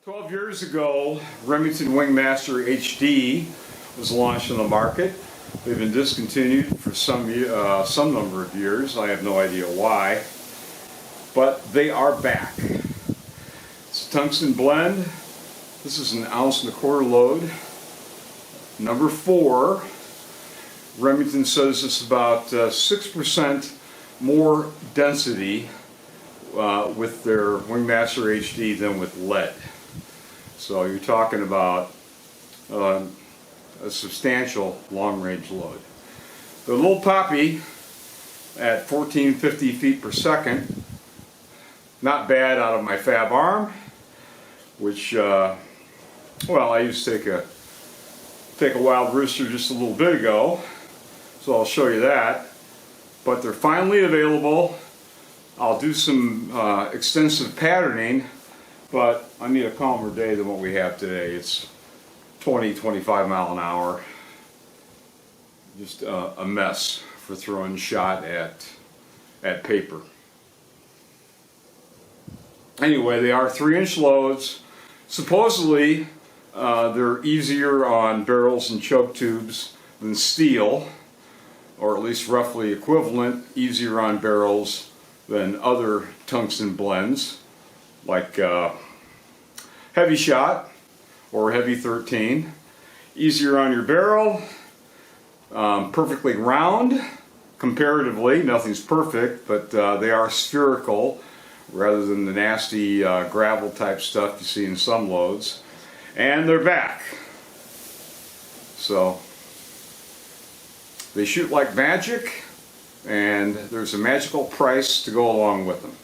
12 years ago, Remington Wingmaster HD was launched on the market. They've been discontinued for some number of years. I have no idea why, but they are back. It's a tungsten blend. This is an 1.25 ounce load. Number 4. Remington says it's about 6% more density with their Wingmaster HD than with lead. So you're talking about a substantial long-range load. The little puppy at 1450 feet per second, not bad out of my fab arm, which, well, I used to take a wild rooster just a little bit ago, so I'll show you that. But they're finally available. I'll do some extensive patterning, but I need a calmer day than what we have today. It's 20-25 mile an hour. Just a mess for throwing shot at paper. Anyway, they are 3-inch loads. Supposedly, they're easier on barrels and choke tubes than steel, or at least roughly equivalent, easier on barrels than other tungsten blends, like heavy shot or heavy 13. Easier on your barrel, perfectly round comparatively. Nothing's perfect, but they are spherical rather than the nasty gravel type stuff you see in some loads. And they're back. So they shoot like magic, and there's a magical price to go along with them.